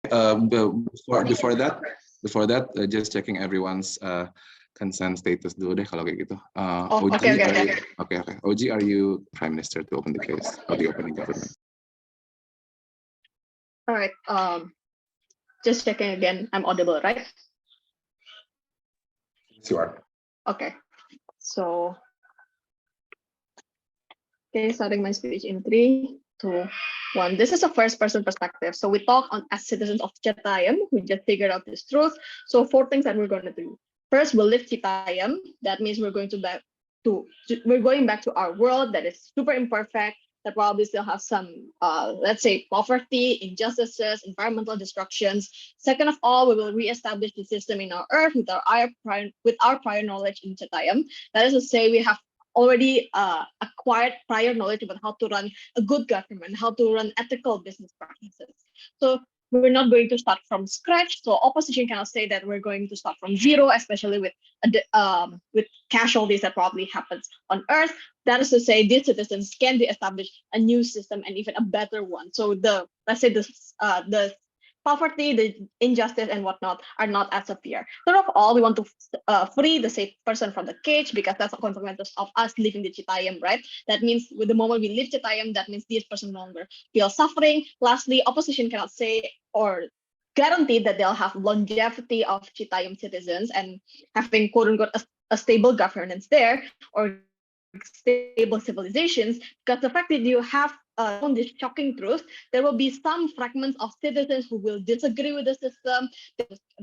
Before that, just checking everyone's consent status dulu deh kalau kayak gitu. Okay. OG, are you Prime Minister to open the case or the opening government? All right. Just checking again. I'm audible, right? Yes, you are. Okay. So, okay, starting my speech in 3, 2, 1. This is a first-person perspective. So we talk on as citizens of Citayem, who just figured out this truth. So 4 things that we're going to do. First, we'll lift Citayem. That means we're going back to our world that is super imperfect, that probably still has some, let's say, poverty, injustices, environmental destructions. Second of all, we will reestablish the system in our earth with our prior knowledge in Citayem. That is to say, we have already acquired prior knowledge about how to run a good government, how to run ethical business practices. So we're not going to start from scratch. So opposition cannot say that we're going to start from zero, especially with casualties that probably happens on Earth. That is to say, these citizens can establish a new system and even a better one. So the poverty, the injustice, and whatnot are not as severe. Third of all, we want to free the safe person from the cage, because that's a consequence of us leaving the Citayem, right? That means with the moment we leave Citayem, that means this person no longer feel suffering. Lastly, opposition cannot say or guarantee that they'll have longevity of Citayem citizens and having quote unquote a stable governance there or stable civilizations, because the fact that you have on this shocking truth, there will be some fragments of citizens who will disagree with the system,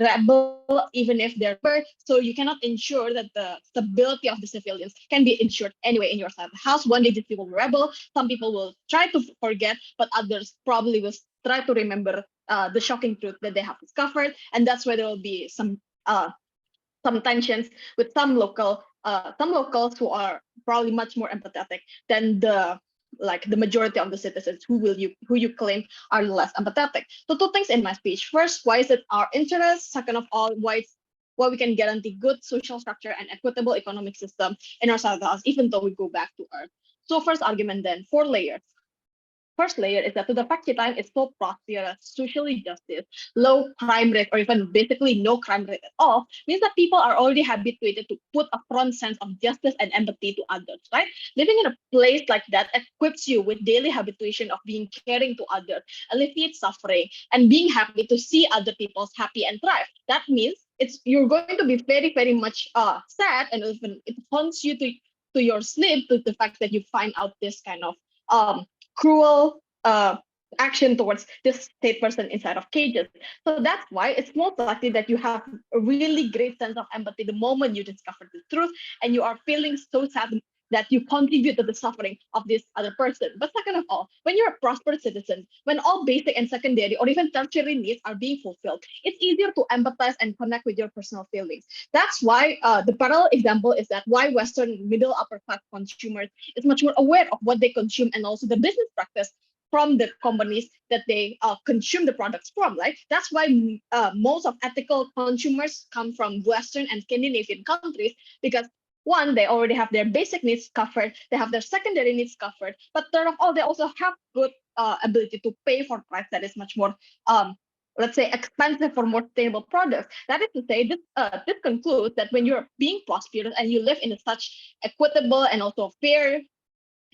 rebel even if they're birth. So you cannot ensure that the stability of the civilians can be ensured anyway in your side of the house. One day these people will rebel, some people will try to forget, but others probably will try to remember the shocking truth that they have discovered, and that's where there will be some tensions with some locals who are probably much more empathetic than the majority of the citizens who you claim are less empathetic. So 2 things in my speech. First, why is it our interest? Second of all, why we can guarantee good social structure and equitable economic system in our side of the house, even though we go back to Earth. So first argument then, 4 layers. First layer is that to the fact Citayem is so prosperous, socially justice, low crime rate, or even basically no crime rate at all, means that people are already habituated to put a front sense of justice and empathy to others, right? Living in a place like that equips you with daily habituation of being caring to others, alleviate suffering, and being happy to see other people's happy and thrive. That means you're going to be very, very much sad, and even it haunts you to your sleep, to the fact that you find out this kind of cruel action towards this state person inside of cages. So that's why it's most likely that you have a really great sense of empathy the moment you discover the truth, and you are feeling so sad that you contribute to the suffering of this other person. But second of all, when you're a prosperous citizen, when all basic and secondary or even tertiary needs are being fulfilled, it's easier to empathize and connect with your personal feelings. That's why the parallel example is that why Western middle upper class consumers is much more aware of what they consume and also the business practice from the companies that they consume the products from, right? That's why most of ethical consumers come from Western and Scandinavian countries, because one, they already have their basic needs covered, they have their secondary needs covered, but third of all, they also have good ability to pay for price that is much more let's say expensive for more sustainable products. That is to say, this concludes that when you're being prosperous and you live in such equitable and also fair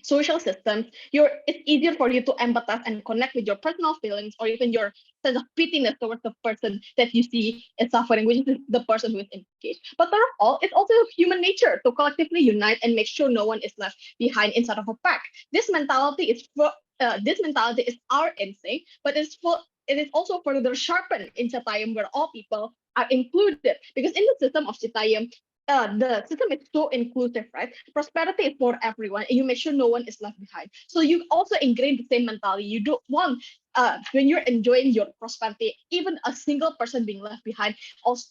social systems, it's easier for you to empathize and connect with your personal feelings or even your sense of pityness towards the person that you see is suffering, which is the person who is engaged. But third of all, it's also human nature to collectively unite and make sure no one is left behind inside of a pack. This mentality is our instinct, but it is also further sharpened in Citayem, where all people are included. Because in the system of Citayem, the system is so inclusive, right? Prosperity is for everyone, and you make sure no one is left behind. So you also ingrain the same mentality. You don't want, when you're enjoying your prosperity, even a single person being left behind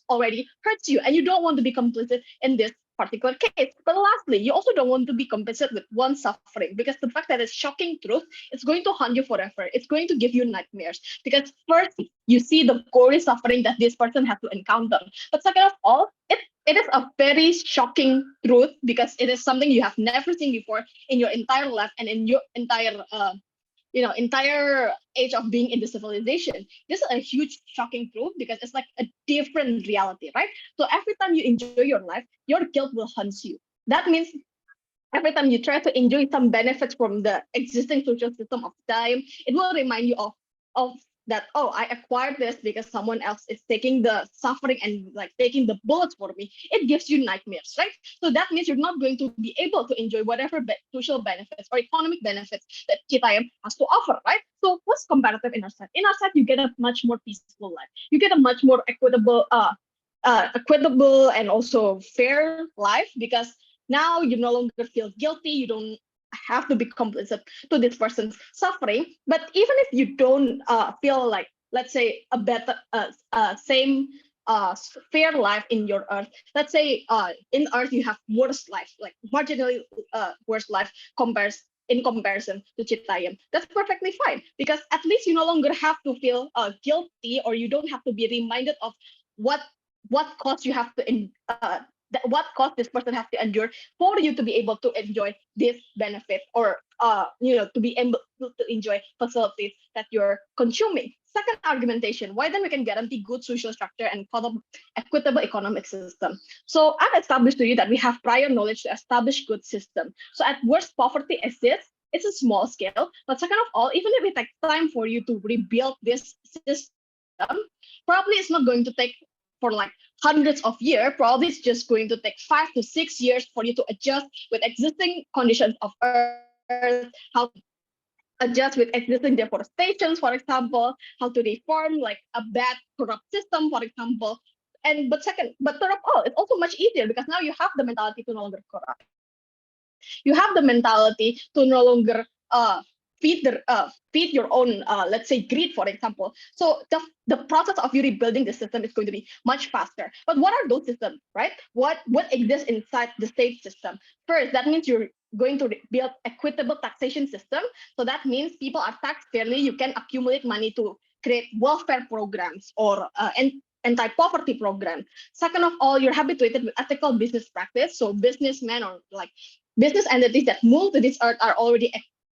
already hurts you, and you don't want to be complicit in this particular case. But lastly, you also don't want to be complicit with one suffering, because the fact that it's shocking truth, it's going to haunt you forever. It's going to give you nightmares, because first you see the gory suffering that this person has to encounter, but second of all, it is a very shocking truth, because it is something you have never seen before in your entire life and in your entire entire age of being in the civilization. This is a huge shocking proof because it's like a different reality, right? So every time you enjoy your life, your guilt will hunt you. That means every time you try to enjoy some benefits from the existing social system of time, it will remind you of that, oh, I acquired this because someone else is taking the suffering and like taking the bullets for me. It gives you nightmares, right? So that means you're not going to be able to enjoy whatever social benefits or economic benefits that Citayem has to offer, right? So what's comparative in our side? In our side, you get a much more peaceful life. You get a much more equitable and also fair life because now you no longer feel guilty. You don't have to be complicit to this person's suffering. But even if you don't feel like, let's say, a better, same fair life in your Earth. Let's say in Earth you have worse life, like marginally worse life in comparison to Citayem. That's perfectly fine because at least you no longer have to feel guilty, or you don't have to be reminded of what cost you have to what cost this person has to endure for you to be able to enjoy this benefit, or to be able to enjoy facilities that you're consuming. Second argumentation, why then we can guarantee good social structure and equitable economic system. So I've established to you that we have prior knowledge to establish good system. So at worst, poverty exists. It's a small scale, but second of all, even if it takes time for you to rebuild this system, probably it's not going to take for like hundreds of years. Probably it's just going to take 5 to 6 years for you to adjust with existing conditions of Earth, how to adjust with existing deforestations, for example, how to reform like a bad corrupt system, for example. But third of all, it's also much easier because now you have the mentality to no longer corrupt. You have the mentality to no longer feed your own, let's say, greed, for example. So the process of you rebuilding the system is going to be much faster. But what are those systems, right? What exists inside the state system? First, that means you're going to build equitable taxation system. So that means people are taxed fairly. You can accumulate money to create welfare programs or anti-poverty program. Second of all, you're habituated with ethical business practice. So businessmen or like business entities that move to this earth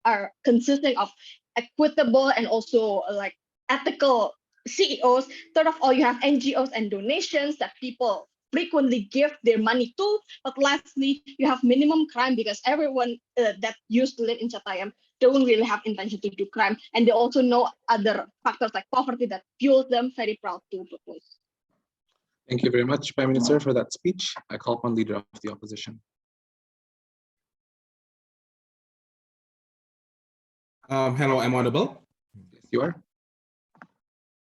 are consisting of equitable and also like ethical CEOs. Third of all, you have NGOs and donations that people frequently give their money to. But lastly, you have minimum crime because everyone that used to live in Citayem don't really have intention to do crime, and they also know other factors like poverty that fuels them. Very proud to propose. Thank you very much, Prime Minister, for that speech. I call upon Leader of the Opposition. Hello, I'm audible? Yes, you are.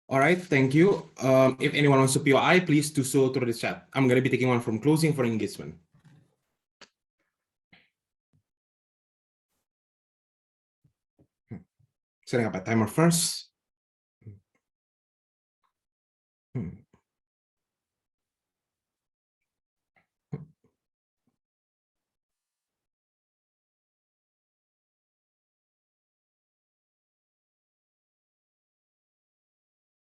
All right, thank you. If anyone wants to POI, please do so through the chat. I'm going to be taking one from closing for engagement. Setting up a timer first.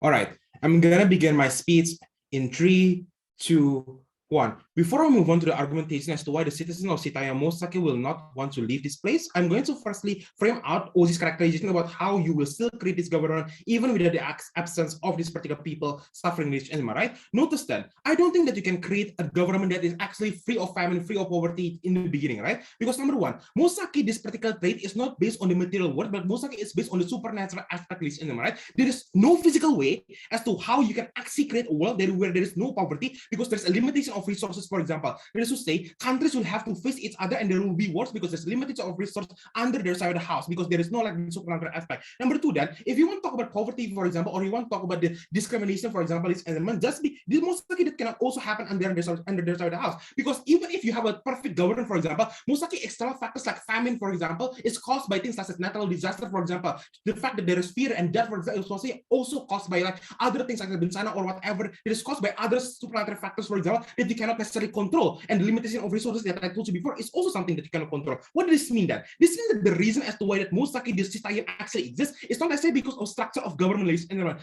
All right, I'm gonna begin my speech in 3, 2, 1. Before I move on to the argumentation as to why the citizens of Citayem most likely will not want to leave this place, I'm going to firstly frame out OG's characterization about how you will still create this government even without the absence of this particular people suffering this enema, right? Notice that I don't think that you can create a government that is actually free of famine, free of poverty in the beginning, right? Because number one, Mosaki, this particular trait is not based on the material world, but Mosaki is based on the supernatural aspect of this enema, right? There is no physical way as to how you can actually create a world where there is no poverty, because there's a limitation of resources. For example, that is to say, countries will have to face each other and there will be wars because there's limitation of resources under their side of the house, because there is no like supernatural aspect. Number two, then, if you want to talk about poverty, for example, or you want to talk about the discrimination, for example, this element, just be this most likely that cannot also happen under their side of the house, because even if you have a perfect government, for example, most likely external factors like famine, for example, is caused by things such as natural disaster, for example, the fact that there is fear and death, for example, is also caused by like other things like the bencana or whatever. It is caused by other supernatural factors, for example, that you cannot necessarily unnecessary control, and the limitation of resources that I told you before is also something that you cannot control. What does this mean then? This means that the reason as to why that most likely this Citayem actually exists is not necessarily because of structure of government,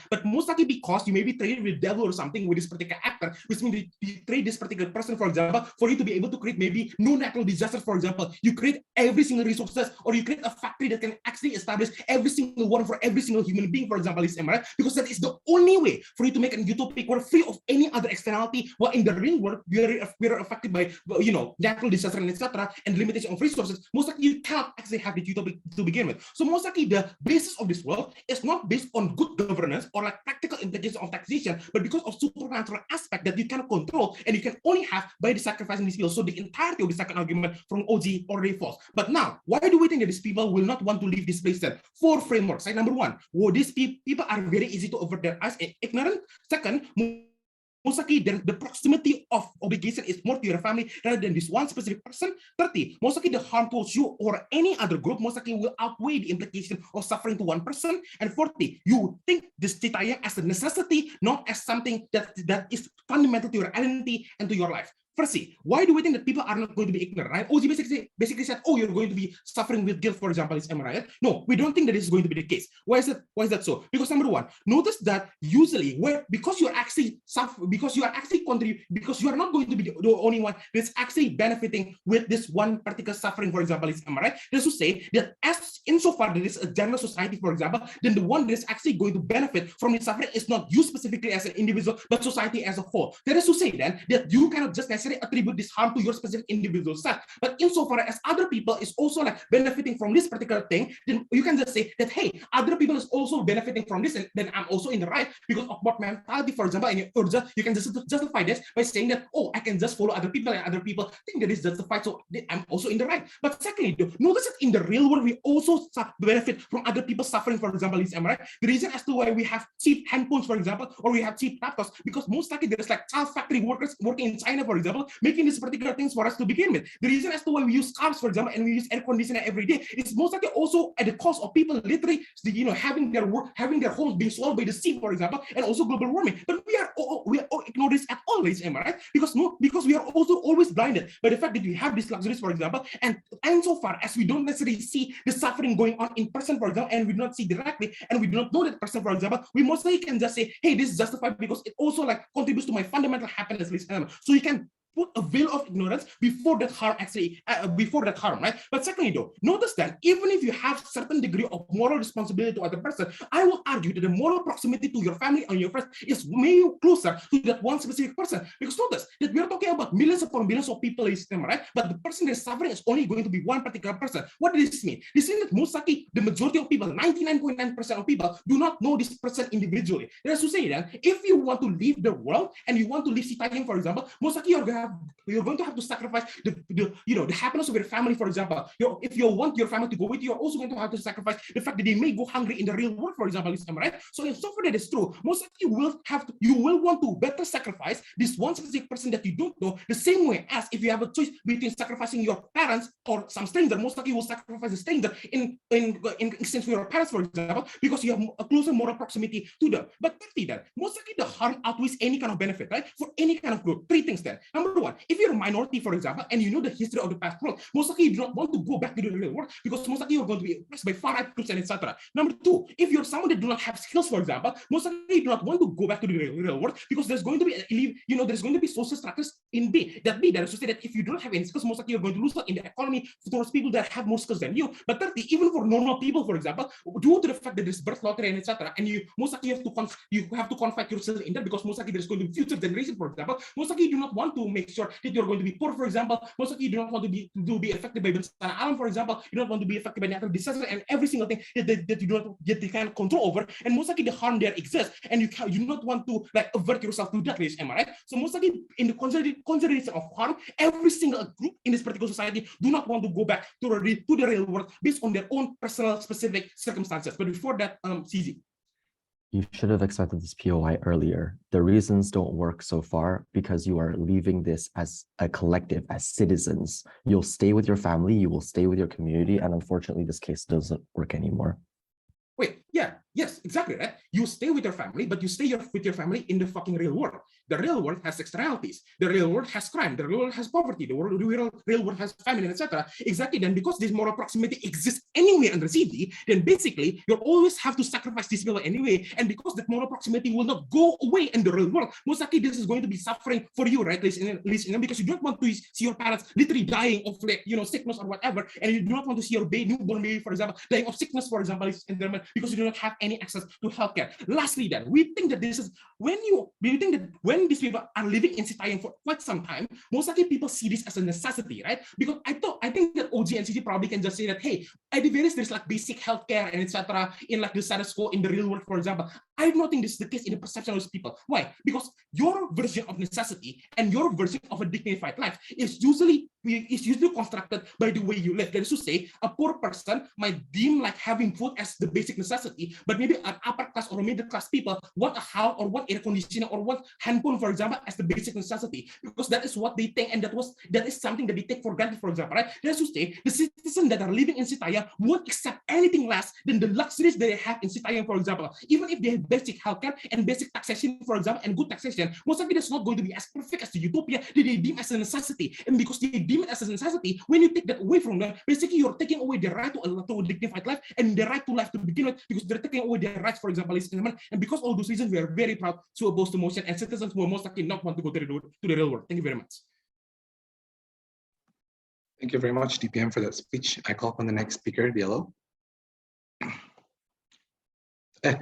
but most likely because you may be traded with devil or something with this particular actor, which means you trade this particular person, for example, for you to be able to create maybe no natural disaster, for example. You create every single resources, or you create a factory that can actually establish every single one for every single human being, for example, right? Because that is the only way for you to make a utopic world free of any other externality. While in the real world, we are affected by, natural disaster and etc. and limitation of resources. Most likely you cannot actually have the utopia to begin with. So most likely the basis of this world is not based on good governance or like practical implications of taxation, but because of supernatural aspect that you cannot control and you can only have by the sacrificing these people. So the entirety of the second argument from OG already false. But now, why do we think that these people will not want to leave this place then? 4 frameworks. Like number 1, these people are very easy to avert their eyes and ignorant. Second, most likely the proximity of obligation is more to your family rather than this one specific person. 30, most likely the harm towards you or any other group most likely will outweigh the implication of suffering to one person. And 40, you think this Citayem as a necessity, not as something that is fundamental to your identity and to your life. Firstly, why do we think that people are not going to be ignorant, right? OG basically said, oh, you're going to be suffering with guilt, for example, is right? No, we don't think that this is going to be the case. Why is that so? Because number 1, notice that usually because you are not going to be the only one that's actually benefiting with this one particular suffering, for example, is right? That's to say that as insofar that it's a general society, for example, then the one that is actually going to benefit from the suffering is not you specifically as an individual, but society as a whole. That is to say then that you cannot just necessarily attribute this harm to your specific individual self, but insofar as other people is also like benefiting from this particular thing, then you can just say that, hey, other people is also benefiting from this, and then I'm also in the right because of what mentality, for example, and you can just justify this by saying that, oh, I can just follow other people and other people think that is justified, so I'm also in the right. But secondly, notice that in the real world we also benefit from other people suffering, for example, is right? The reason as to why we have cheap handphones, for example, or we have cheap laptops, because most likely there's like child factory workers working in China, for example, making these particular things for us to begin with. The reason as to why we use cars, for example, and we use air conditioner every day is most likely also at the cost of people literally, having their homes being swallowed by the sea, for example, and also global warming. But we ignore this at all, am I right? Because we are also always blinded by the fact that we have these luxuries, for example, and so far as we don't necessarily see the suffering going on in person, for example, and we do not see directly, and we do not know that person, for example, we mostly can just say, hey, this is justified because it also like contributes to my fundamental happiness. So you can put a veil of ignorance before that harm right? But secondly though, notice that even if you have certain degree of moral responsibility to other person, I will argue that the moral proximity to your family and your friends is way closer to that one specific person, because notice that we are talking about millions upon millions of people, right? But the person that is suffering is only going to be one particular person. What does this mean? This means that most likely the majority of people, 99.9% of people, do not know this person individually. That is to say that if you want to leave the world and you want to leave Citayem, for example, most likely you're going to have to sacrifice the happiness of your family, for example. If you want your family to go with you, you're also going to have to sacrifice the fact that they may go hungry in the real world, for example, right? So if so far that is true, most likely you will want to better sacrifice this one specific person that you don't know, the same way as if you have a choice between sacrificing your parents or some stranger, most likely you will sacrifice a stranger in exchange for your parents, for example, because you have a closer moral proximity to them. But thirdly, then, most likely the harm outweighs any kind of benefit, right? For any kind of group. 3 things then. Number 1, if you're a minority, for example, and you know the history of the past world, most likely you do not want to go back to the real world because most likely you're going to be oppressed by far-right groups and etc. Number 2, if you're someone that do not have skills, for example, most likely you do not want to go back to the real world because there's going to be there's going to be social structures in B. That is to say that if you don't have any skills, most likely you're going to lose out in the economy towards people that have more skills than you. But thirdly, even for normal people, for example, due to the fact that there's birth lottery and etc., and you most likely have to confine yourself in that because most likely there's going to be future generation, for example, most likely you do not want to make sure that you're going to be poor, for example. Most likely you do not want to be affected by bencana alam, for example. You don't want to be affected by natural disaster and every single thing that you don't get the kind of control over. And most likely the harm there exists, and you do not want to like avert yourself to that risk, am I right? So most likely in the consideration of harm, every single group in this particular society do not want to go back to the real world based on their own personal specific circumstances. But before that, CZ. You should have expected this POI earlier. The reasons don't work so far because you are leaving this as a collective, as citizens. You'll stay with your family, you will stay with your community, and unfortunately, this case doesn't work anymore. Wait, Yeah, yes, exactly, right? You stay with your family, but you stay with your family in the fucking real world. The real world has externalities. The real world has crime. The real world has poverty. The real world has famine, etc. Exactly. Then, because this moral proximity exists anyway under CD, then basically you always have to sacrifice these people anyway. And because that moral proximity will not go away in the real world, most likely this is going to be suffering for you, right? Because you don't want to see your parents literally dying of sickness or whatever, and you do not want to see your newborn baby, for example, dying of sickness, for example, because you do not have any access to healthcare. Lastly, then we think that this is when these people are living in Citayem for quite some time, most likely people see this as a necessity, right? Because I think that OG and CG probably can just say that, hey, at the very least, there's like basic healthcare and etc. in like the status quo in the real world, for example. I do not think this is the case in the perception of those people. Why? Because your version of necessity and your version of a dignified life is usually constructed by the way you live. That is to say, a poor person might deem like having food as the basic necessity, but maybe an upper class or middle class people want a house or want air conditioning or want handphone, for example, as the basic necessity, because that is what they think, and that is something that they take for granted, for example, right? That is to say, the citizens that are living in Citayem won't accept anything less than the luxuries that they have in Citayem, for example, even if they have basic healthcare and basic taxation, for example, and good taxation. Most likely that's not going to be as perfect as the utopia that they deem as a necessity, and because they deem it as a necessity, when you take that away from them, basically you're taking away their right to a dignified life and the right to life to begin with, because they're taking away their rights, for example, and because all those reasons, we are very proud to oppose the motion, and citizens will most likely not want to go to the real world. Thank you very much. Thank you very much, DPM, for that speech. I call upon the next speaker, Yellow.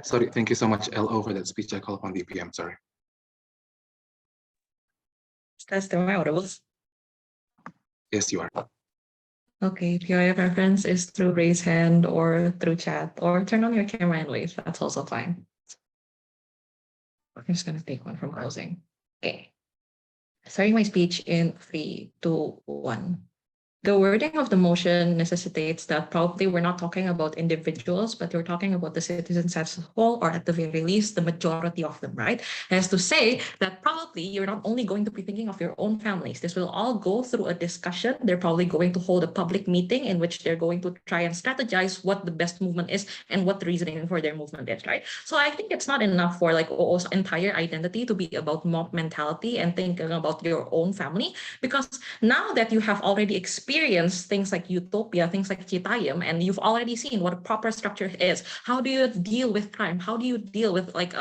Sorry, thank you so much, LO, for that speech. I call upon DPM, sorry. Am I audible? Yes, you are. Okay, if your preference is through raise hand or through chat, or turn on your camera and wave, that's also fine. I'm just gonna take one from closing. Okay. Starting my speech in 3, 2, 1. The wording of the motion necessitates that probably we're not talking about individuals, but we're talking about the citizens as a whole, or at the very least, the majority of them, right? As to say that probably you're not only going to be thinking of your own families. This will all go through a discussion. They're probably going to hold a public meeting in which they're going to try and strategize what the best movement is and what the reasoning for their movement is, right? So I think it's not enough for like OO's entire identity to be about mob mentality and thinking about your own family, because now that you have already experienced things like utopia, things like Citayem, and you've already seen what a proper structure is. How do you deal with crime? How do you deal with like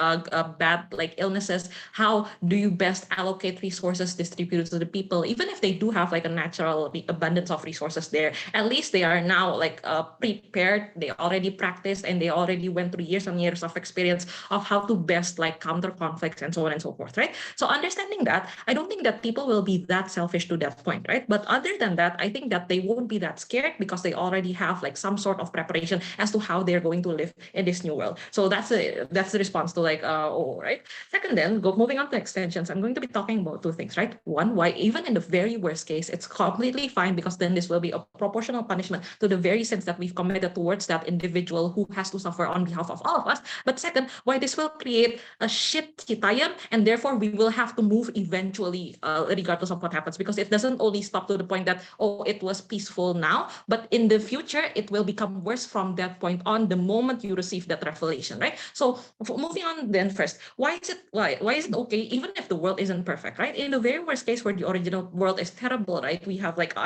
bad like illnesses? How do you best allocate resources distributed to the people? Even if they do have like a natural abundance of resources there, at least they are now like prepared. They already practiced and they already went through years and years of experience of how to best like counter conflicts and so on and so forth, right? So understanding that, I don't think that people will be that selfish to that point, right? But other than that, I think that they won't be that scared because they already have like some sort of preparation as to how they're going to live in this new world. So that's the response to like right? Second, then moving on to extensions, I'm going to be talking about two things, right? One, why even in the very worst case, it's completely fine, because then this will be a proportional punishment to the very sins that we've committed towards that individual who has to suffer on behalf of all of us. But second, why this will create a shit Citayem, and therefore we will have to move eventually, regardless of what happens, because it doesn't only stop to the point that, oh, it was peaceful now, but in the future it will become worse from that point on, the moment you receive that revelation, right? So moving on then, first, why is it okay even if the world isn't perfect, right? In the very worst case where the original world is terrible, right? We have like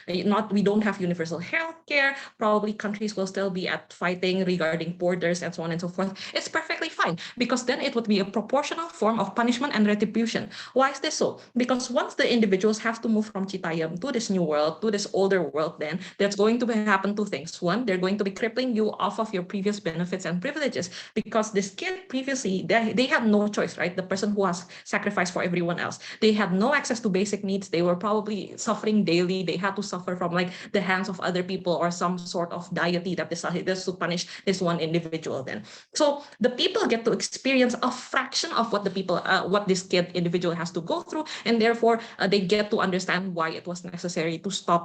we don't have universal healthcare, probably countries will still be at fighting regarding borders and so on and so forth. It's perfectly fine, because then it would be a proportional form of punishment and retribution. Why is this so? Because once the individuals have to move from Citayem to this new world, to this older world, then there's going to happen two things. One, they're going to be crippling you off of your previous benefits and privileges, because this kid previously, they had no choice, right? The person who has sacrificed for everyone else, they had no access to basic needs. They were probably suffering daily. They had to suffer from like the hands of other people or some sort of deity that decided to punish this one individual then. So the people get to experience a fraction of what the people, what this kid individual has to go through, and therefore they get to understand why it was necessary to stop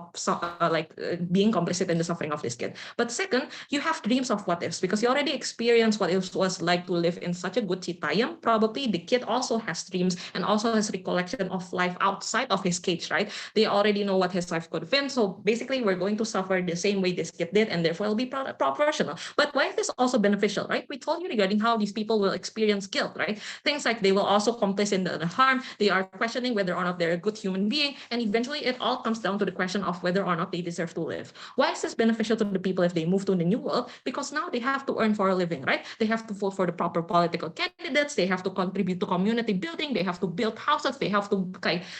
being complicit in the suffering of this kid. But second, you have dreams of what ifs because you already experienced what it was like to live in such a good Citayem. Probably the kid also has dreams and also has recollection of life outside of his cage, right? They already know what his life could have been. So basically, we're going to suffer the same way this kid did, and therefore it'll be proportional. But why is this also beneficial, right? We told you regarding how these people will experience guilt, right? Things like they will also complicit in the harm. They are questioning whether or not they're a good human being, and eventually it all comes down to the question of whether or not they deserve to live. Why is this beneficial to the people if they move to the new world? Because now they have to earn for a living, right? They have to vote for the proper political candidates. They have to contribute to community building. They have to build houses. They have to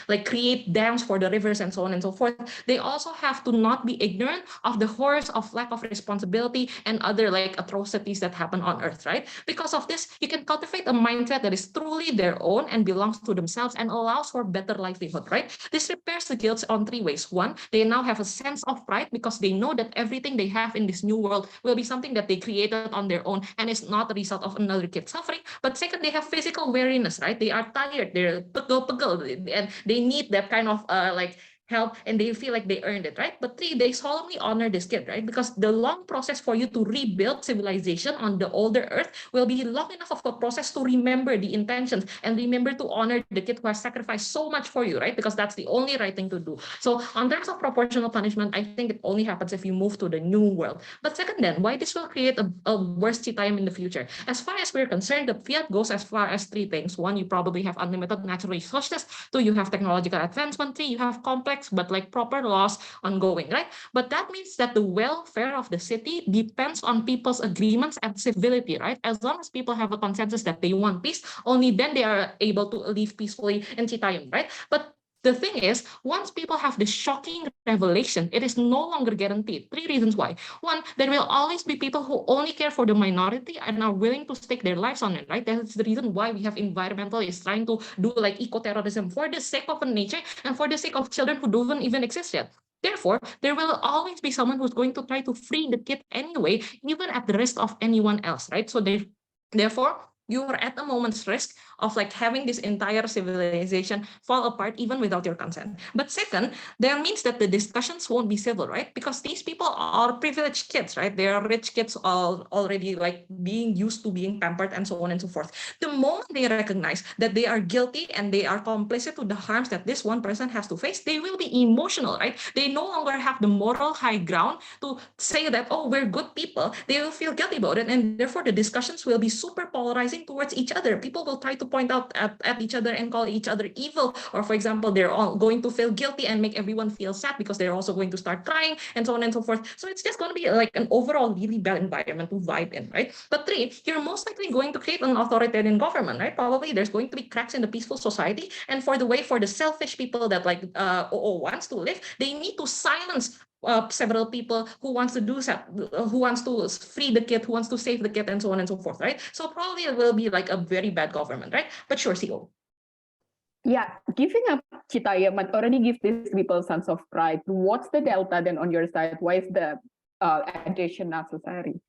like create dams for the rivers and so on and so forth. They also have to not be ignorant of the horrors of lack of responsibility and other like atrocities that happen on earth, right? Because of this, you can cultivate a mindset that is truly their own and belongs to themselves and allows for better livelihood, right? This repairs the guilt on three ways. One, they now have a sense of pride because they know that everything they have in this new world will be something that they created on their own and is not a result of another kid suffering. But second, they have physical weariness, right? They are tired, they're pegel, and they need that kind of help, and they feel like they earned it, right? But three, they solemnly honor this kid, right? Because the long process for you to rebuild civilization on the older earth will be long enough of a process to remember the intentions and remember to honor the kid who has sacrificed so much for you, right? Because that's the only right thing to do. So on terms of proportional punishment, I think it only happens if you move to the new world. But second then, why this will create a worse Citayem in the future? As far as we're concerned, the fiat goes as far as three things. One, you probably have unlimited natural resources. Two, you have technological advancement. Three, you have complex but like proper laws ongoing, right? But that means that the welfare of the city depends on people's agreements and civility, right? As long as people have a consensus that they want peace, only then they are able to live peacefully in Citayem, right? But the thing is, once people have this shocking revelation, it is no longer guaranteed. Three reasons why. One, there will always be people who only care for the minority and are willing to stake their lives on it, right? That's the reason why we have environmentalists trying to do like eco-terrorism for the sake of nature and for the sake of children who don't even exist yet. Therefore, there will always be someone who's going to try to free the kid anyway, even at the risk of anyone else, right? So therefore, you are at a moment's risk of like having this entire civilization fall apart even without your consent. But second, that means that the discussions won't be civil, right? Because these people are privileged kids, right? They are rich kids already like being used to being pampered and so on and so forth. The moment they recognize that they are guilty and they are complicit to the harms that this one person has to face, they will be emotional, right? They no longer have the moral high ground to say that, oh, we're good people. They will feel guilty about it, and therefore the discussions will be super polarizing towards each other. People will try to point out at each other and call each other evil, or for example, they're all going to feel guilty and make everyone feel sad because they're also going to start crying and so on and so forth. So it's just going to be like an overall really bad environment to vibe in, right? But three, you're most likely going to create an authoritarian government, right? Probably there's going to be cracks in the peaceful society, and for the selfish people that like wants to live, they need to silence several people who wants to do who wants to free the kid, who wants to save the kid, and so on and so forth, right? So probably it will be like a very bad government, right? But sure, CO. Yeah, giving up Citayem might already give these people a sense of pride. What's the delta then on your side? Why is the addition necessary?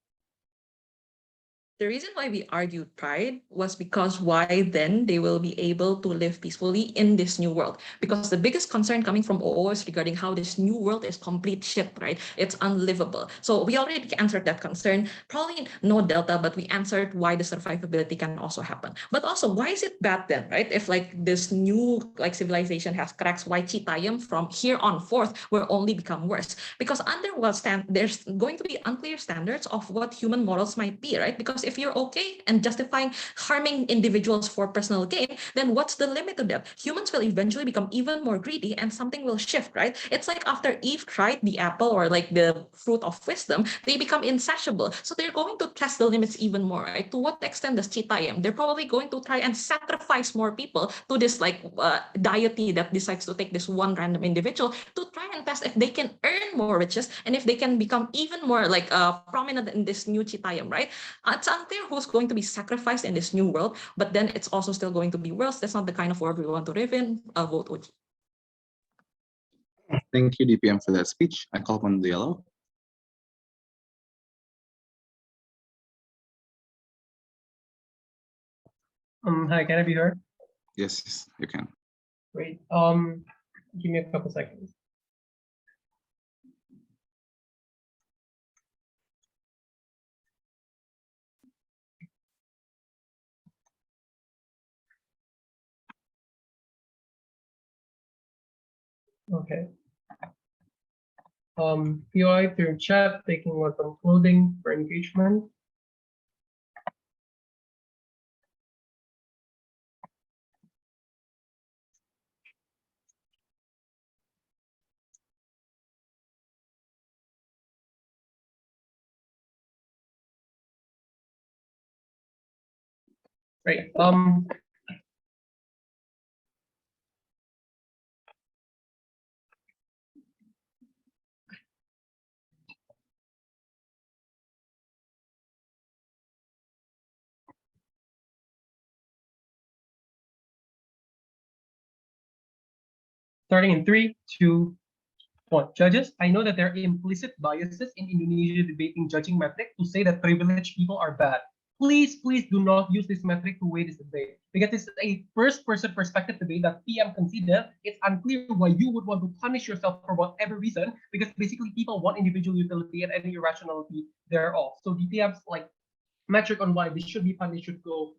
The reason why we argued pride was because why then they will be able to live peacefully in this new world. Because the biggest concern coming from OO is regarding how this new world is complete shit, right? It's unlivable. So we already answered that concern. Probably no delta, but we answered why the survivability can also happen. But also, why is it bad then, right? If like this new like civilization has cracks, why Citayem from here on forth will only become worse? Because under what there's going to be unclear standards of what human morals might be, right? Because if you're okay and justifying harming individuals for personal gain, then what's the limit to that? Humans will eventually become even more greedy and something will shift, right? It's like after Eve tried the apple or like the fruit of wisdom, they become insatiable. So they're going to test the limits even more, right? To what extent does Citayem? They're probably going to try and sacrifice more people to this like deity that decides to take this one random individual to try and test if they can earn more riches and if they can become even more like prominent in this new Citayem, right? It's unclear who's going to be sacrificed in this new world, but then it's also still going to be worse. That's not the kind of world we want to live in. Vote OG. Thank you, DPM, for that speech. I call upon the yellow. Hi, can I be heard? Yes, you can. Great. Give me a couple seconds. Okay. POI through chat, taking one from clothing for engagement. Right. Starting in 3, 2, 1. Judges, I know that there are implicit biases in Indonesia debating judging metric to say that privileged people are bad. Please do not use this metric to weigh this debate, because it's a first-person perspective debate that PM consider. It's unclear why you would want to punish yourself for whatever reason, because basically people want individual utility and any irrationality thereof. So the PM's metric on why this should be punished should go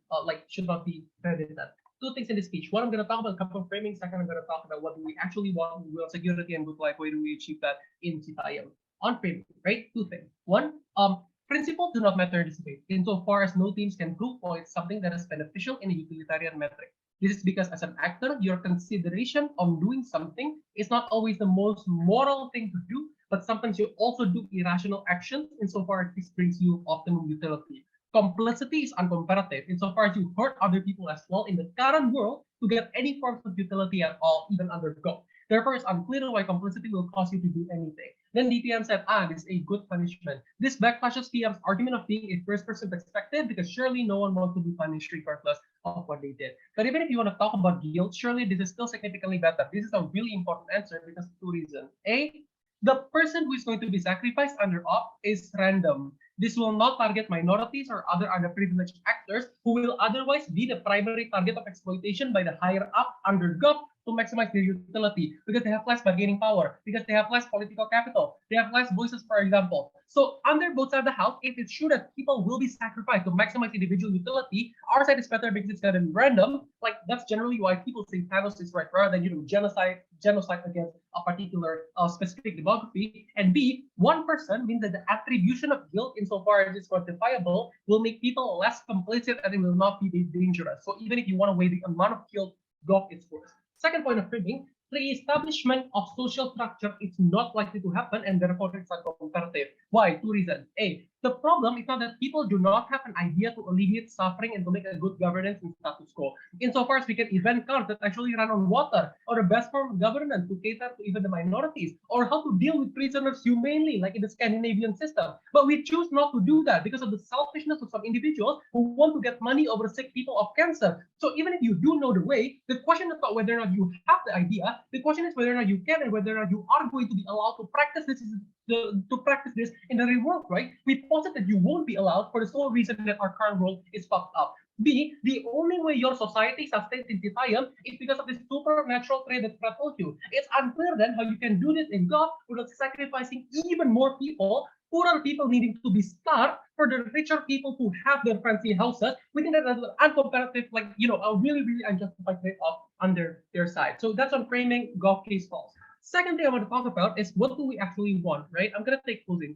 should not be credited. Two things in this speech. One, I'm going to talk about a couple of framing. Second, I'm going to talk about what do we actually want. We want security and good life. Why do we achieve that in Citayem? On framing, right? Two things. One, principles do not matter in this debate, insofar as no teams can prove or it's something that is beneficial in a utilitarian metric. This is because as an actor, your consideration on doing something is not always the most moral thing to do, but sometimes you also do irrational actions insofar as this brings you optimum utility. Complicity is uncomparative insofar as you hurt other people as well in the current world to get any forms of utility at all, even under God. Therefore, it's unclear why complicity will cause you to do anything. Then DPM said, this is a good punishment. This backflashes PM's argument of being a first-person perspective, because surely no one wants to be punished regardless of what they did. But even if you want to talk about guilt, surely this is still significantly better. This is a really important answer because of two reasons. A, the person who is going to be sacrificed under op is random. This will not target minorities or other underprivileged actors who will otherwise be the primary target of exploitation by the higher up under gov to maximize their utility, because they have less bargaining power, because they have less political capital, they have less voices, for example. So under both sides of the house, if it's true that people will be sacrificed to maximize individual utility, our side is better because it's going to be random. Like, that's generally why people say Thanos is right, rather than genocide against a particular specific demography. And B, one person means that the attribution of guilt insofar as it's quantifiable will make people less complicit and it will not be dangerous. So even if you want to weigh the amount of guilt, gov is worse. Second point of framing, the establishment of social structure is not likely to happen, and therefore it's uncomparative. Why? Two reasons. A, the problem is not that people do not have an idea to alleviate suffering and to make a good governance in status quo. Insofar as we can invent cars that actually run on water, or the best form of governance to cater to even the minorities, or how to deal with prisoners humanely, like in the Scandinavian system. But we choose not to do that because of the selfishness of some individuals who want to get money over sick people of cancer. So even if you do know the way, the question is not whether or not you have the idea. The question is whether or not you can and whether or not you are going to be allowed to practice this in the real world, right? We posit that you won't be allowed for the sole reason that our current world is fucked up. B, the only way your society sustains in Citayem is because of this supernatural trait that I told you. It's unclear then how you can do this in God without sacrificing even more people, poorer people needing to be starved for the richer people who have their fancy houses. We think that that's an uncomparative, a really, really unjustified trade-off under their side. So that's on framing golf case false. Second thing I want to talk about is what do we actually want, right? I'm gonna take closing.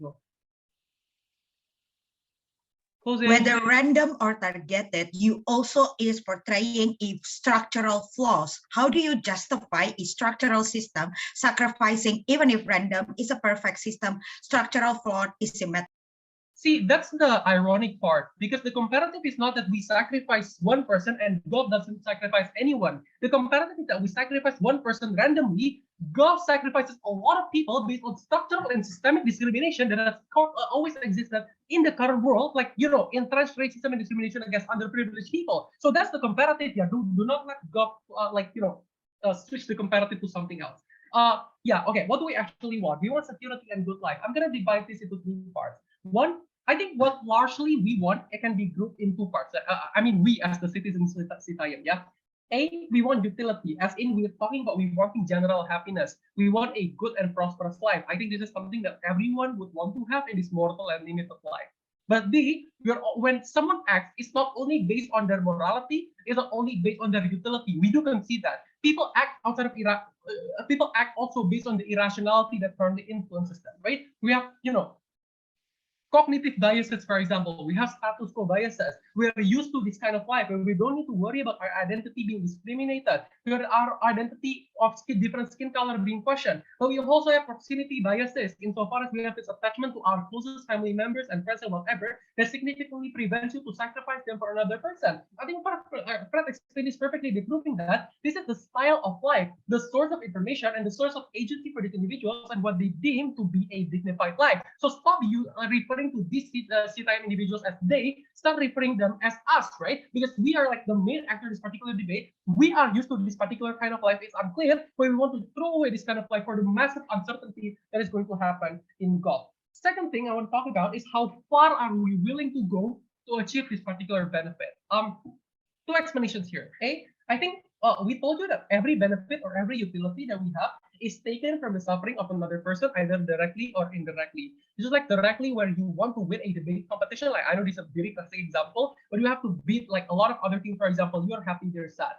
Whether random or targeted, you also is portraying a structural flaws. How do you justify a structural system sacrificing, even if random is a perfect system, structural flaw is symmetric? See, that's the ironic part, because the comparative is not that we sacrifice one person and God doesn't sacrifice anyone. The comparative is that we sacrifice one person randomly. God sacrifices a lot of people based on structural and systemic discrimination that has always existed in the current world, entrenched racism and discrimination against underprivileged people. So that's the comparative. Yeah, do not let God switch the comparative to something else. Okay, what do we actually want? We want security and good life. I'm gonna divide this into three parts. One, I think what largely we want, it can be grouped in two parts. We as the citizens of Citayem, yeah. A, we want utility, as in we're talking about we wanting general happiness. We want a good and prosperous life. I think this is something that everyone would want to have in this mortal and limited life. But B, when someone acts, it's not only based on their morality, it's not only based on their utility. We do concede that people act outside of people act also based on the irrationality that currently influences them, right? We have, cognitive biases, for example. We have status quo biases. We're used to this kind of life where we don't need to worry about our identity being discriminated, where our identity of different skin color being questioned. But we also have proximity biases insofar as we have this attachment to our closest family members and friends and whatever that significantly prevents you to sacrifice them for another person. I think Fred explained this perfectly by proving that this is the style of life, the source of information and the source of agency for these individuals and what they deem to be a dignified life. So stop you referring to these Citayem individuals as they, start referring them as us, right? Because we are like the main actor in this particular debate. We are used to this particular kind of life. It's unclear, but we want to throw away this kind of life for the massive uncertainty that is going to happen in God. Second thing I want to talk about is how far are we willing to go to achieve this particular benefit? Two explanations here, okay? I think we told you that every benefit or every utility that we have is taken from the suffering of another person, either directly or indirectly. Just like directly, where you want to win a debate competition, like I know this is a very classic example, but you have to beat like a lot of other things. For example, you're happy, they're sad.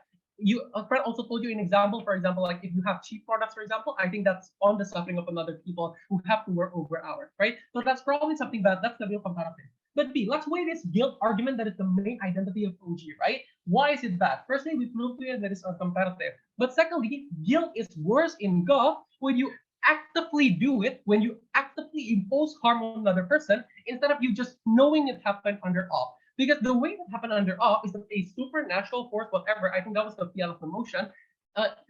A friend also told you an example, for example, like if you have cheap products, for example, I think that's on the suffering of another people who have to work over hours, right? So that's probably something that's the real comparative. But B, let's weigh this guilt argument that is the main identity of OG, right? Why is it bad? Firstly, we proved to you that it's uncomparative. But secondly, guilt is worse in God when you actively do it, when you actively impose harm on another person, instead of you just knowing it happened under off. Because the way it happened under off is that a supernatural force, whatever, I think that was the fiat of the motion,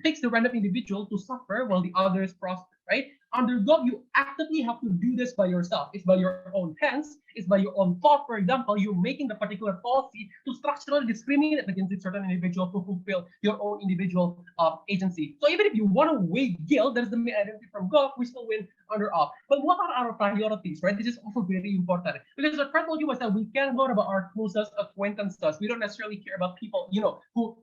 takes the random individual to suffer while the others prosper, right? Under God, you actively have to do this by yourself. It's by your own hands. It's by your own thought. For example, you're making the particular policy to structurally discriminate against a certain individual to fulfill your own individual agency. So even if you want to weigh guilt, that is the main identity from God, we still win under off. But what are our priorities, right? This is also very important. Because what Fred told you was that we care more about our closest acquaintances. We don't necessarily care about people, who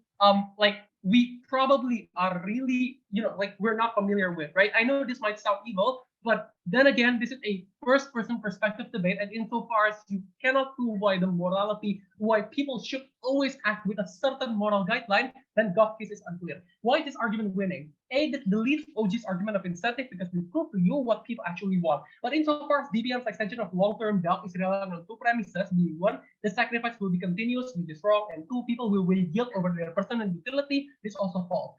like we probably are really, like we're not familiar with, right? I know this might sound evil, but then again, this is a first-person perspective debate, and insofar as you cannot prove why the morality, why people should always act with a certain moral guideline, then God's case is unclear. Why is this argument winning? A, this deletes OG's argument of incentive because we prove to you what people actually want. But insofar as DBM's extension of long-term doubt is relevant on two premises, being one, the sacrifice will be continuous, which is wrong, and two, people will weigh guilt over their personal utility, this also false.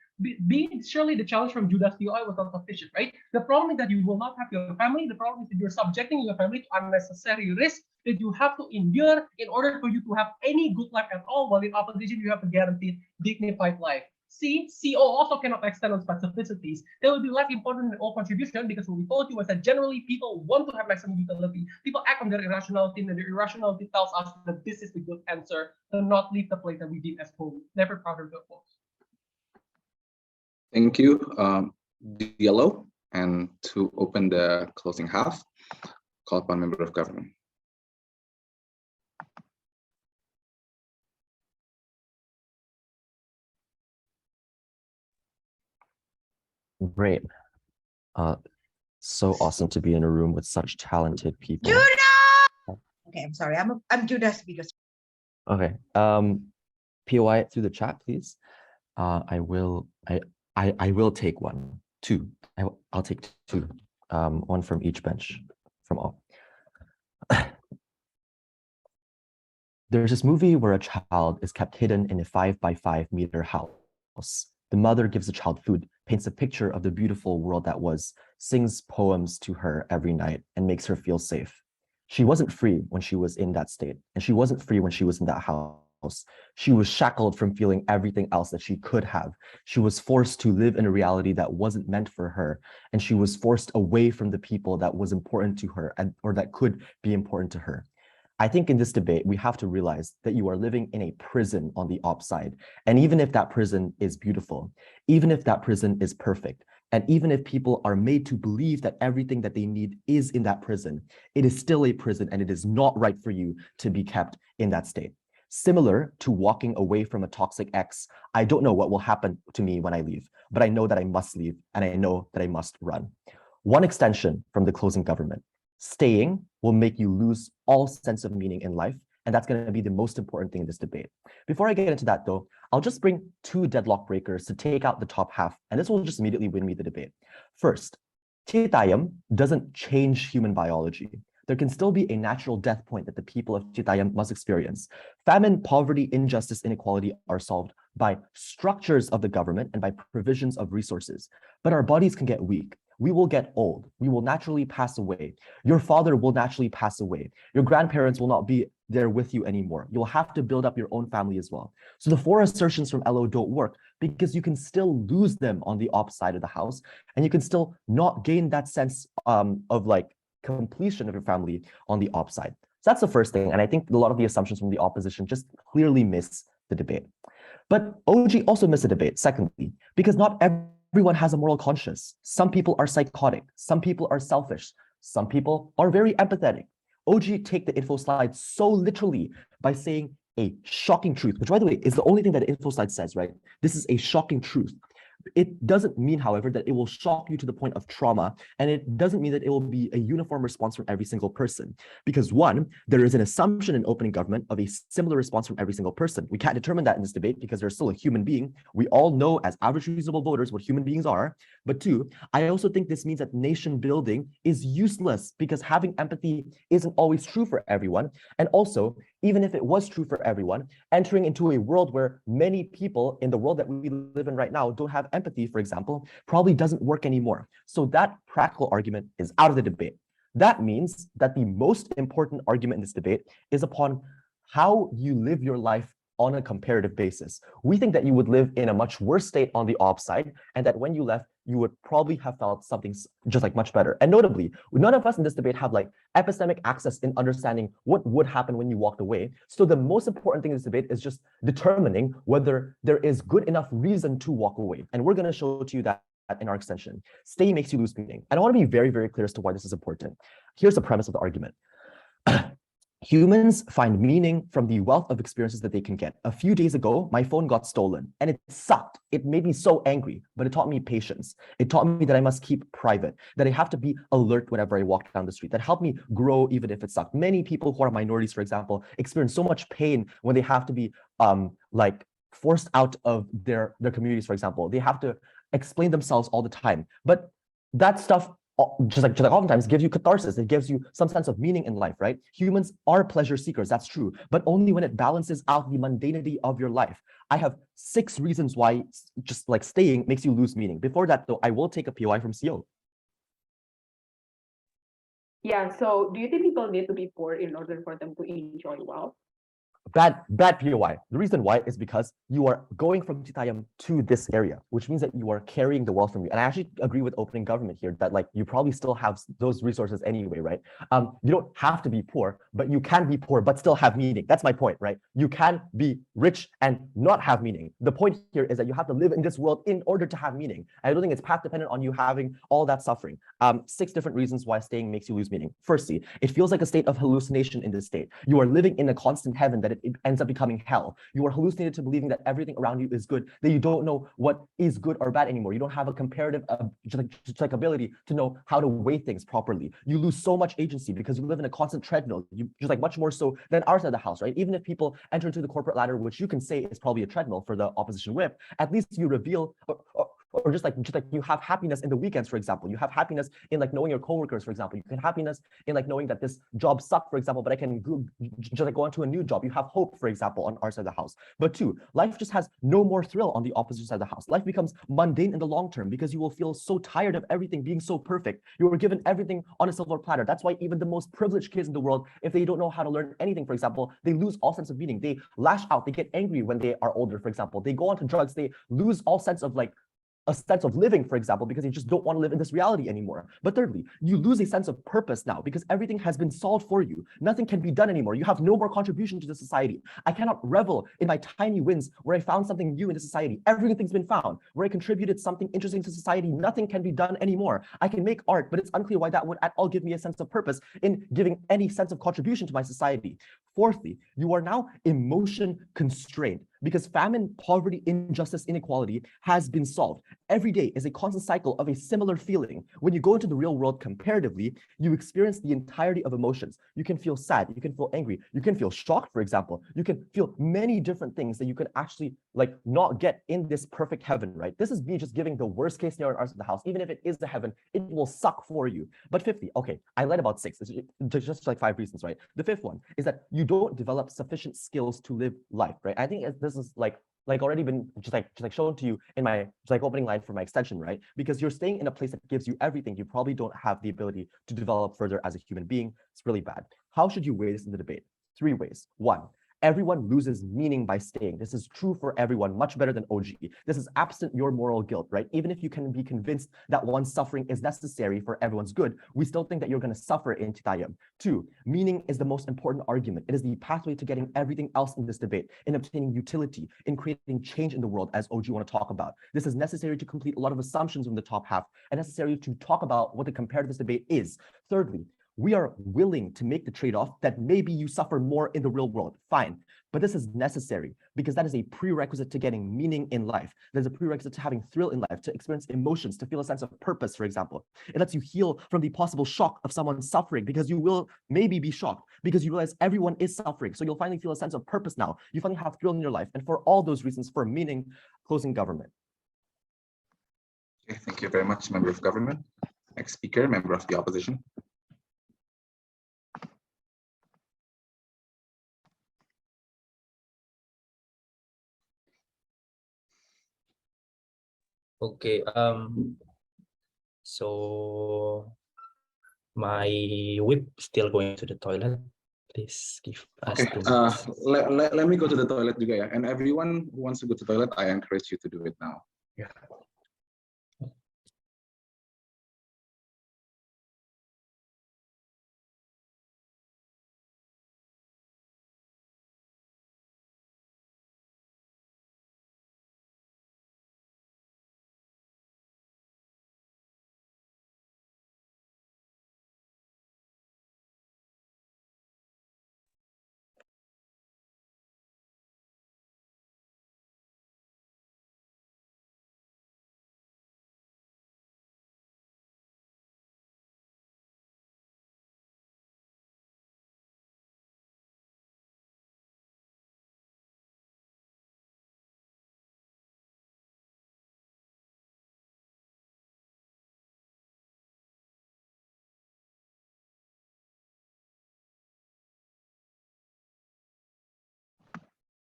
B, surely the challenge from Judas POI was not sufficient, right? The problem is that you will not have your family. The problem is that you're subjecting your family to unnecessary risk that you have to endure in order for you to have any good life at all, while in opposition, you have a guaranteed dignified life. C, CO also cannot extend on specificities. They will be less important than all contribution because what we told you was that generally people want to have maximum utility. People act on their irrationality, and their irrationality tells us that this is the good answer, and not leave the place that we deem as home. Never prouder to oppose. Thank you, Yellow. And to open the closing half, call upon member of government. Great. So awesome to be in a room with such talented people. Judas! Okay, I'm sorry. I'm Judas because. Okay. POI through the chat, please. I will take one. Two. I'll take two. One from each bench, from all. There's this movie where a child is kept hidden in a 5x5 meter house. The mother gives the child food, paints a picture of the beautiful world that was, sings poems to her every night, and makes her feel safe. She wasn't free when she was in that state, and she wasn't free when she was in that house. She was shackled from feeling everything else that she could have. She was forced to live in a reality that wasn't meant for her, and she was forced away from the people that was important to her or that could be important to her. I think in this debate, we have to realize that you are living in a prison on the op side. And even if that prison is beautiful, even if that prison is perfect, and even if people are made to believe that everything that they need is in that prison, it is still a prison, and it is not right for you to be kept in that state. Similar to walking away from a toxic ex, I don't know what will happen to me when I leave, but I know that I must leave, and I know that I must run. One extension from the closing government: staying will make you lose all sense of meaning in life. And that's going to be the most important thing in this debate. Before I get into that, though, I'll just bring two deadlock breakers to take out the top half, and this will just immediately win me the debate. First, Citayem doesn't change human biology. There can still be a natural death point that the people of Citayem must experience. Famine, poverty, injustice, inequality are solved by structures of the government and by provisions of resources. But our bodies can get weak. We will get old. We will naturally pass away. Your father will naturally pass away. Your grandparents will not be there with you anymore. You'll have to build up your own family as well. So the four assertions from LO don't work because you can still lose them on the opposite side of the house, and you can still not gain that sense of like completion of your family on the op side. So that's the first thing. And I think a lot of the assumptions from the opposition just clearly miss the debate. But OG also missed the debate, secondly, because not everyone has a moral conscience. Some people are psychotic. Some people are selfish. Some people are very empathetic. OG take the info slide so literally by saying a shocking truth, which by the way is the only thing that the info slide says, right? This is a shocking truth. It doesn't mean, however, that it will shock you to the point of trauma, and it doesn't mean that it will be a uniform response from every single person. Because one, there is an assumption in opening government of a similar response from every single person. We can't determine that in this debate because there's still a human being. We all know as average reasonable voters what human beings are. But two, I also think this means that nation building is useless because having empathy isn't always true for everyone. And also, even if it was true for everyone, entering into a world where many people in the world that we live in right now don't have empathy, for example, probably doesn't work anymore. So that practical argument is out of the debate. That means that the most important argument in this debate is upon how you live your life on a comparative basis. We think that you would live in a much worse state on the op side, and that when you left, you would probably have felt something just like much better. And notably, none of us in this debate have like epistemic access in understanding what would happen when you walked away. So the most important thing in this debate is just determining whether there is good enough reason to walk away. And we're going to show to you that in our extension. Stay makes you lose meaning. And I want to be very, very clear as to why this is important. Here's the premise of the argument. Humans find meaning from the wealth of experiences that they can get. A few days ago, my phone got stolen and it sucked. It made me so angry, but it taught me patience. It taught me that I must keep private, that I have to be alert whenever I walk down the street. That helped me grow even if it sucked. Many people who are minorities, for example, experience so much pain when they have to be like forced out of their communities, for example. They have to explain themselves all the time. But that stuff just like oftentimes gives you catharsis. It gives you some sense of meaning in life, right? Humans are pleasure seekers, that's true, but only when it balances out the mundanity of your life. I have 6 reasons why just like staying makes you lose meaning. Before that though, I will take a POI from CO. Yeah, so do you think people need to be poor in order for them to enjoy wealth? Bad POI. The reason why is because you are going from Citayem to this area, which means that you are carrying the wealth from you. And I actually agree with opening government here that like you probably still have those resources anyway, right? You don't have to be poor, but you can be poor but still have meaning. That's my point, right? You can be rich and not have meaning. The point here is that you have to live in this world in order to have meaning. I don't think it's path dependent on you having all that suffering. 6 different reasons why staying makes you lose meaning. Firstly, it feels like a state of hallucination in this state. You are living in a constant heaven that it ends up becoming hell. You are hallucinated to believing that everything around you is good, that you don't know what is good or bad anymore. You don't have a comparative just like ability to know how to weigh things properly. You lose so much agency because you live in a constant treadmill. You just like much more so than our side of the house, right? Even if people enter into the corporate ladder, which you can say is probably a treadmill for the opposition whip, at least you reveal or just like you have happiness in the weekends, for example. You have happiness in like knowing your coworkers, for example. You can have happiness in like knowing that this job sucked, for example, but I can just like go on to a new job. You have hope, for example, on our side of the house. But 2, life just has no more thrill on the opposite side of the house. Life becomes mundane in the long term because you will feel so tired of everything being so perfect. You were given everything on a silver platter. That's why even the most privileged kids in the world, if they don't know how to learn anything, for example, they lose all sense of meaning. They lash out, they get angry when they are older, for example. They go on to drugs, they lose all sense of like a sense of living, for example, because you just don't want to live in this reality anymore. But thirdly, you lose a sense of purpose now because everything has been solved for you. Nothing can be done anymore. You have no more contribution to the society. I cannot revel in my tiny wins where I found something new in the society. Everything's been found. Where I contributed something interesting to society, nothing can be done anymore. I can make art, but it's unclear why that would at all give me a sense of purpose in giving any sense of contribution to my society. Fourthly, you are now emotion constrained because famine, poverty, injustice, inequality has been solved. Every day is a constant cycle of a similar feeling. When you go into the real world comparatively, you experience the entirety of emotions. You can feel sad, you can feel angry, you can feel shocked, for example. You can feel many different things that you can actually like not get in this perfect heaven, right? This is me just giving the worst case scenario in the house. Even if it is the heaven, it will suck for you. But fifthly, okay, I led about 6. It's just like 5 reasons, right? The fifth one is that you don't develop sufficient skills to live life, right? I think this is like already been just like shown to you in my opening line for my extension, right? Because you're staying in a place that gives you everything, you probably don't have the ability to develop further as a human being. It's really bad. How should you weigh this in the debate? 3 ways. 1, everyone loses meaning by staying. This is true for everyone, much better than OG. This is absent your moral guilt, right? Even if you can be convinced that one's suffering is necessary for everyone's good, we still think that you're going to suffer in Citayem. 2, meaning is the most important argument. It is the pathway to getting everything else in this debate, in obtaining utility, in creating change in the world, as OG want to talk about. This is necessary to complete a lot of assumptions from the top half and necessary to talk about what the comparative debate is. Thirdly, we are willing to make the trade-off that maybe you suffer more in the real world, fine. But this is necessary because that is a prerequisite to getting meaning in life. There's a prerequisite to having thrill in life, to experience emotions, to feel a sense of purpose, for example. It lets you heal from the possible shock of someone suffering because you will maybe be shocked because you realize everyone is suffering. So you'll finally feel a sense of purpose now. You finally have thrill in your life. And for all those reasons, for meaning, closing government. Okay, thank you very much, member of government. Next speaker, member of the opposition. Okay, so my whip still going to the toilet. Please give us Okay, 2 minutes. let me go to the toilet juga ya. And everyone who wants to go to the toilet, I encourage you to do it now. Yeah.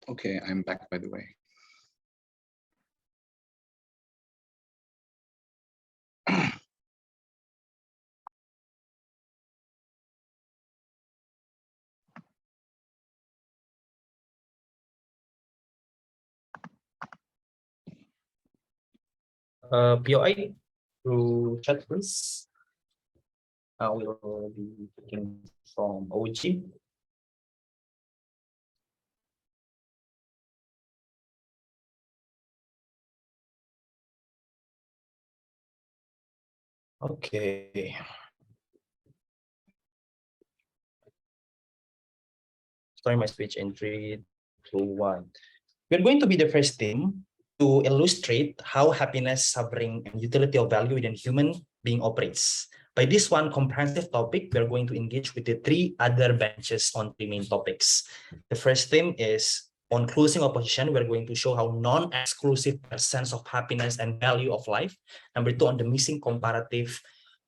Okay, I'm back, by the way. POI through chat, please. I will be taking from OG. Okay. Starting my speech in 3, 2, 1. We're going to be the first team to illustrate how happiness, suffering, and utility of value within human being operates. By this one comprehensive topic, we're going to engage with the 3 other benches on 3 main topics. The first theme is on closing opposition. We're going to show how non-exclusive sense of happiness and value of life. Number 2, on the missing comparative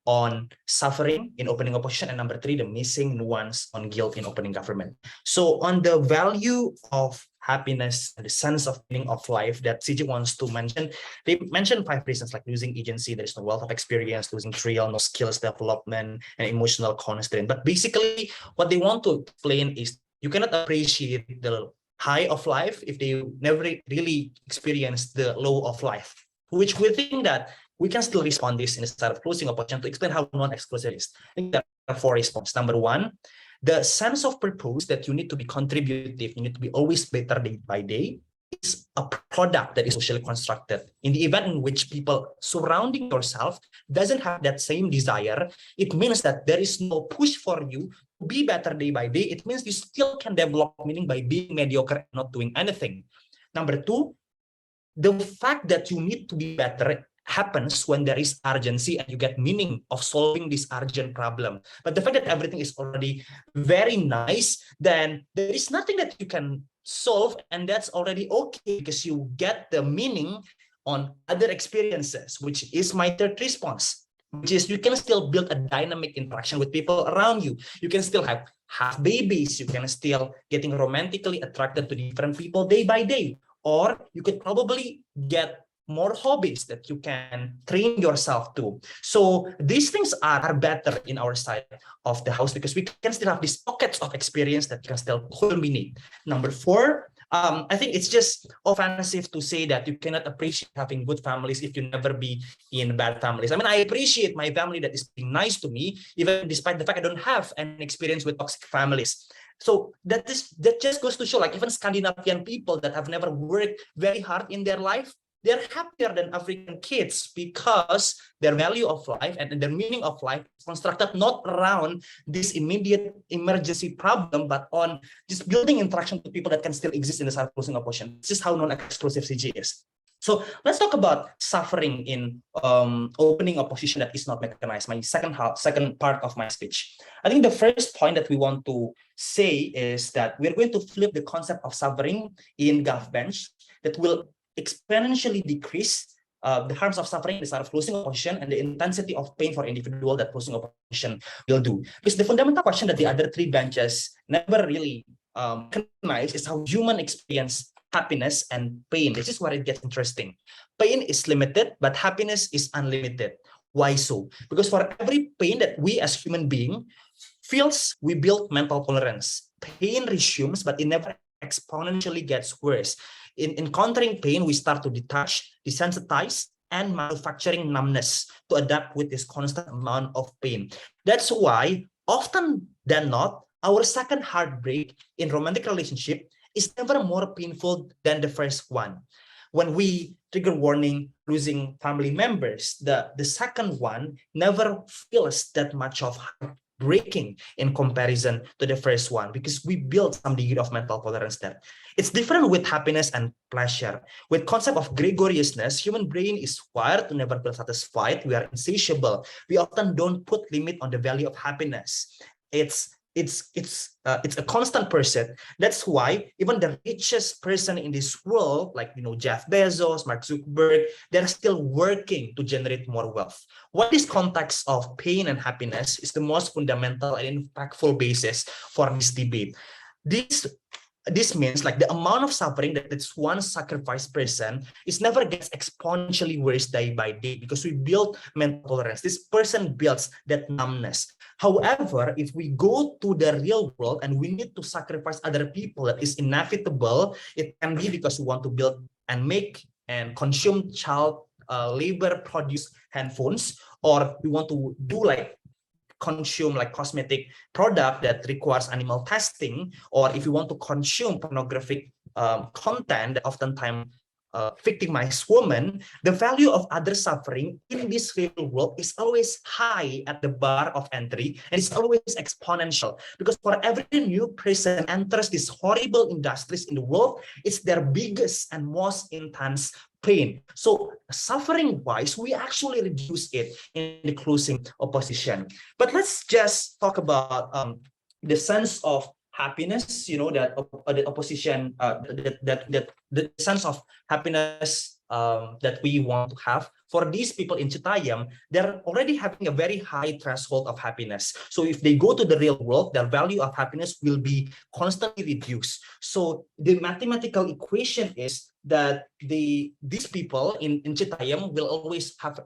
on suffering in opening opposition, and number 3, the missing nuance on guilt in opening government. So on the value of happiness and the sense of meaning of life that CJ wants to mention, they mentioned 5 reasons, like losing agency, there is no wealth of experience, losing thrill, no skills development, and emotional constraint. But basically what they want to explain is you cannot appreciate the high of life if they never really experience the low of life, which we think that we can still respond this instead of closing opposition to explain how non-exclusive is. I think there are 4 responses. Number 1, the sense of purpose that you need to be contributive, you need to be always better day by day, is a product that is socially constructed. In the event in which people surrounding yourself doesn't have that same desire, it means that there is no push for you to be better day by day. It means you still can develop meaning by being mediocre and not doing anything. Number two, the fact that you need to be better happens when there is urgency and you get meaning of solving this urgent problem. But the fact that everything is already very nice, then there is nothing that you can solve, and that's already okay because you get the meaning on other experiences, which is my third response, which is you can still build a dynamic interaction with people around you. You can still have babies. You can still getting romantically attracted to different people day by day. Or you could probably get more hobbies that you can train yourself to. So these things are better in our side of the house because we can still have these pockets of experience that can still culminate. Number four, I think it's just offensive to say that you cannot appreciate having good families if you never be in bad families. I mean, I appreciate my family that is being nice to me, even despite the fact I don't have an experience with toxic families. So that just goes to show, like, even Scandinavian people that have never worked very hard in their life, they're happier than African kids because their value of life and their meaning of life is constructed not around this immediate emergency problem, but on just building interaction with people that can still exist in the self-closing opposition. This is how non-exclusive CG is. So let's talk about suffering in opening opposition that is not mechanized, my second part of my speech. I think the first point that we want to say is that we're going to flip the concept of suffering in GovBench that will exponentially decrease the harms of suffering, the start of closing opposition, and the intensity of pain for individual that closing opposition will do. Because the fundamental question that the other three benches never really recognize is how human experience happiness and pain. This is where it gets interesting. Pain is limited, but happiness is unlimited. Why so? Because for every pain that we as human beings feels, we build mental tolerance. Pain resumes, but it never exponentially gets worse. In encountering pain, we start to detach, desensitize, and manufacturing numbness to adapt with this constant amount of pain. That's why, often than not, our second heartbreak in romantic relationship is never more painful than the first one. When we trigger warning, losing family members, the second one never feels that much of heartbreaking in comparison to the first one because we build some degree of mental tolerance there. It's different with happiness and pleasure. With concept of gregariousness, human brain is wired to never feel satisfied. We are insatiable. We often don't put limit on the value of happiness. It's a constant pursuit. That's why even the richest person in this world, like Jeff Bezos, Mark Zuckerberg, they're still working to generate more wealth. What this context of pain and happiness is the most fundamental and impactful basis for this debate. This means like the amount of suffering that this one sacrificed person is never gets exponentially worse day by day because we build mental tolerance. This person builds that numbness. However, if we go to the real world and we need to sacrifice other people, that is inevitable. It can be because we want to build and make and consume child labor produced handphones, or we want to do consume cosmetic product that requires animal testing, or if you want to consume pornographic content that oftentimes victimize women, the value of other suffering in this real world is always high at the bar of entry, and it's always exponential because for every new person enters these horrible industries in the world, it's their biggest and most intense pain. So suffering-wise, we actually reduce it in the closing opposition. But let's just talk about the sense of happiness, that the opposition, the sense of happiness that we want to have. For these people in Citayem, they're already having a very high threshold of happiness. So if they go to the real world, their value of happiness will be constantly reduced. So the mathematical equation is that these people in Citayem will always have a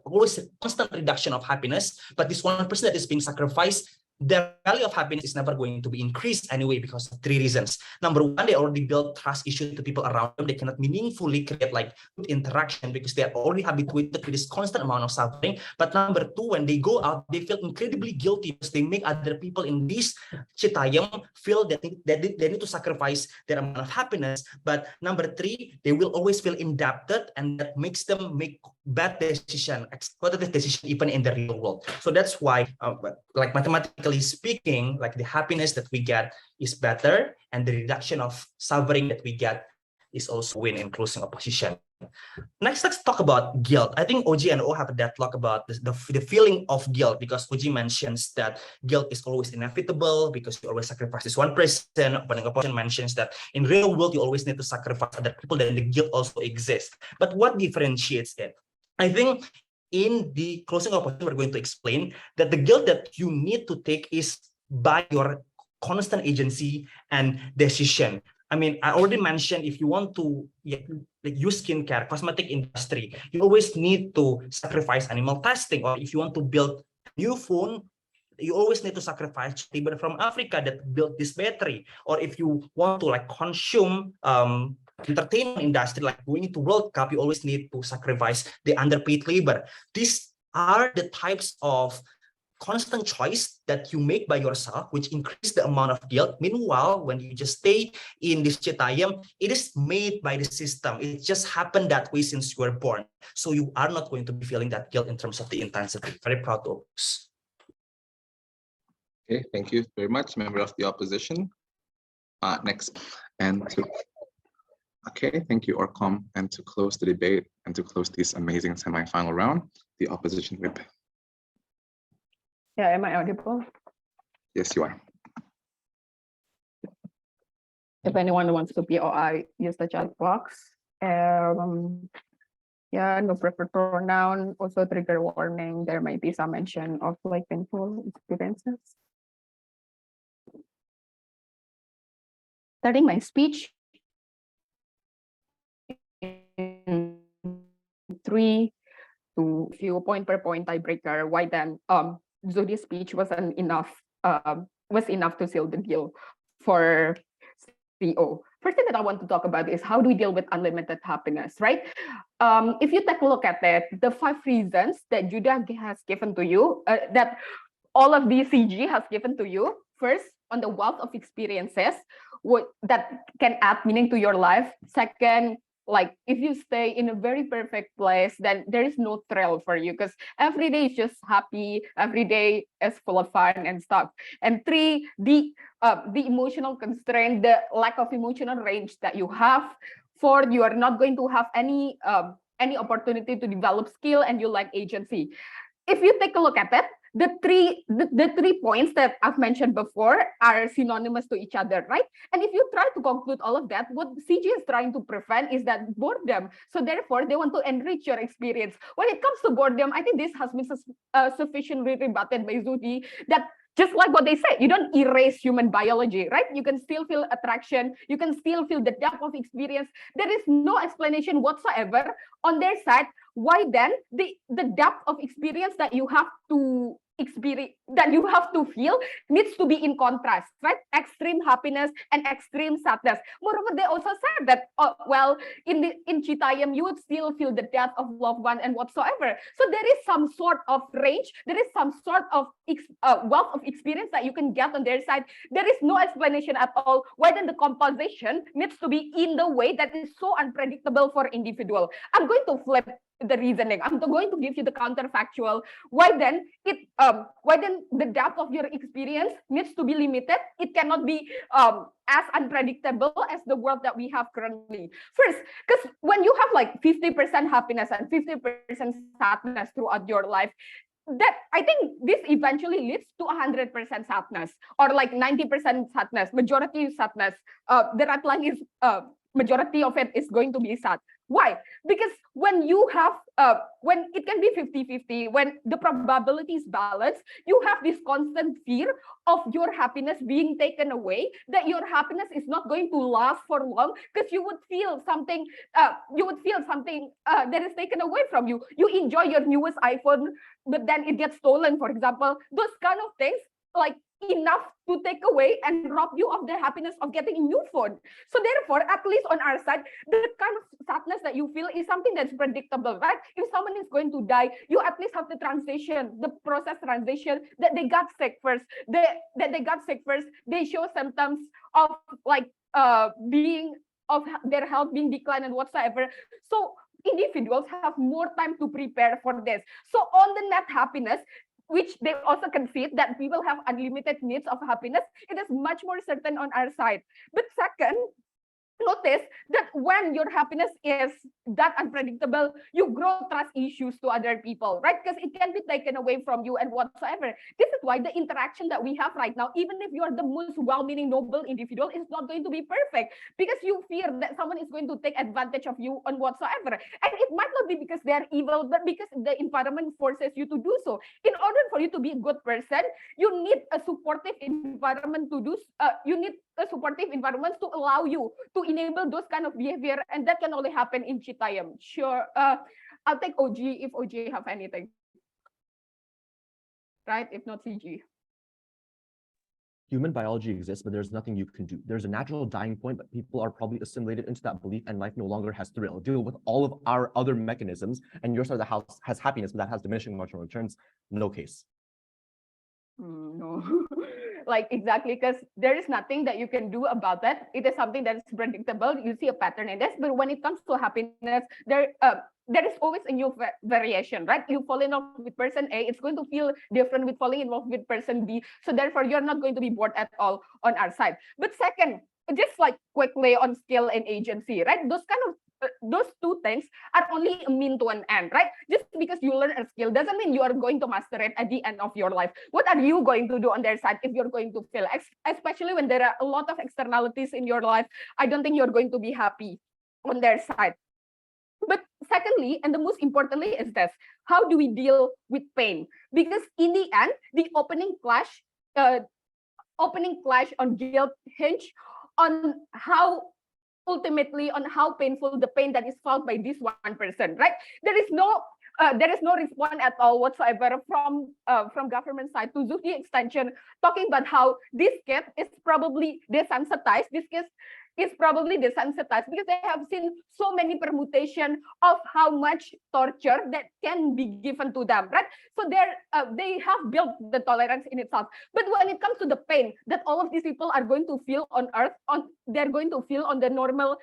constant reduction of happiness, but this one person that is being sacrificed their value of happiness is never going to be increased anyway because of three reasons. Number one, they already built trust issue to people around them. They cannot meaningfully create like good interaction because they are already habituated to this constant amount of suffering. But number two, when they go out, they feel incredibly guilty because they make other people in this Citayem feel that they need to sacrifice their amount of happiness. But number three, they will always feel indebted, and that makes them make bad decision, exploitative decision even in the real world. So that's why, like mathematically speaking, like the happiness that we get is better, and the reduction of suffering that we get is also win in closing opposition. Next, let's talk about guilt. I think OG and O have a deadlock about the feeling of guilt, because OG mentions that guilt is always inevitable because you always sacrifice this one person. Opening opposition mentions that in real world you always need to sacrifice other people, then the guilt also exists. But what differentiates it? I think in the closing opposition, we're going to explain that the guilt that you need to take is by your constant agency and decision. I mean, I already mentioned, if you want to use skincare, cosmetic industry, you always need to sacrifice animal testing. Or if you want to build a new phone, you always need to sacrifice labor from Africa that built this battery. Or if you want to like consume entertainment industry, like going to World Cup, you always need to sacrifice the underpaid labor. These are the types of constant choice that you make by yourself, which increase the amount of guilt. Meanwhile, when you just stay in this Citayem, it is made by the system. It just happened that way since you were born. So you are not going to be feeling that guilt in terms of the intensity. Very proud of us. Okay, thank you very much, member of the opposition. Next, and to, okay, thank you, Orcom. And to close the debate and to close this amazing semi-final round, the opposition whip. Yeah, am I audible? Yes, you are. If anyone wants to POI, use the chat box. Yeah, no preferred pronoun, also trigger warning. There might be some mention of like painful experiences. Starting my speech in 3 to few point per point tiebreaker. Why then? Zodi's speech wasn't enough. Was enough to seal the deal for CO. First thing that I want to talk about is how do we deal with unlimited happiness, right? If you take a look at it, the 5 reasons that Judah has given to you, that all of DCG has given to you. First, on the wealth of experiences, that can add meaning to your life. Second, like if you stay in a very perfect place, then there is no thrill for you because every day is just happy, every day is full of fun and stuff. And 3, the emotional constraint, the lack of emotional range that you have. 4, you are not going to have any opportunity to develop skill, and you lack agency. If you take a look at it, the three points that I've mentioned before are synonymous to each other, right? And if you try to conclude all of that, what CG is trying to prevent is that boredom. So therefore, they want to enrich your experience. When it comes to boredom, I think this has been sufficiently rebutted by Zudi that just like what they say, you don't erase human biology, right? You can still feel attraction. You can still feel the depth of experience. There is no explanation whatsoever on their side why then the depth of experience that you have to experience, that you have to feel, needs to be in contrast, right? Extreme happiness and extreme sadness. Moreover, they also said that, well, in Citayem, you would still feel the death of loved one and whatsoever. So there is some sort of range, there is some sort of wealth of experience that you can get on their side. There is no explanation at all why then the composition needs to be in the way that is so unpredictable for individual. I'm going to flip the reasoning. I'm going to give you the counterfactual. Why then the depth of your experience needs to be limited? It cannot be as unpredictable as the world that we have currently. First, because when you have like 50% happiness and 50% sadness throughout your life, that I think this eventually leads to 100% sadness or like 90% sadness, majority sadness. The red line is majority of it is going to be sad. Why? Because when you have, when it can be 50-50, when the probability is balanced, you have this constant fear of your happiness being taken away, that your happiness is not going to last for long, because you would feel something, that is taken away from you. You enjoy your newest iPhone, but then it gets stolen, for example. Those kind of things, like enough to take away and rob you of the happiness of getting a new phone. So therefore, at least on our side, the kind of sadness that you feel is something that's predictable, right? If someone is going to die, you at least have the process transition that they got sick first. They show symptoms of like their health being declined and whatsoever. So individuals have more time to prepare for this. So on the net happiness, which they also concede that people have unlimited needs of happiness, it is much more certain on our side. But second, notice that when your happiness is that unpredictable, you grow trust issues to other people, right? Because it can be taken away from you and whatsoever. This is why the interaction that we have right now, even if you're the most well-meaning, noble individual, is not going to be perfect because you fear that someone is going to take advantage of you on whatsoever. And it might not be because they're evil, but because the environment forces you to do so. In order for you to be a good person, you need a supportive environment to allow you to enable those kind of behavior, and that can only happen in Citayem. Sure, I'll take OG if OG have anything. Right, if not CG. Human biology exists, but there's nothing you can do. There's a natural dying point, but people are probably assimilated into that belief, and life no longer has thrill. Deal with all of our other mechanisms, and your side of the house has happiness, but that has diminishing marginal returns. No case. No. Like exactly, because there is nothing that you can do about that. It is something that is predictable. You see a pattern in this, but when it comes to happiness, there is always a new variation, right? You fall in love with person A, it's going to feel different with falling in love with person B. So therefore, you're not going to be bored at all on our side. But second, just like quickly on skill and agency, right? Those two things are only a mean to an end, right? Just because you learn a skill doesn't mean you are going to master it at the end of your life. What are you going to do on their side if you're going to fail? Especially when there are a lot of externalities in your life, I don't think you're going to be happy on their side. But secondly, and the most importantly is this: how do we deal with pain? Because in the end, the opening clash on guilt hinge on how painful the pain that is felt by this one person, right? There is no response at all whatsoever from government side to the extension, talking about how this kid is probably desensitized. This case is probably desensitized because they have seen so many permutation of how much torture that can be given to them, right? So they have built the tolerance in itself. But when it comes to the pain that all of these people are going to feel on earth, they're going to feel on the normal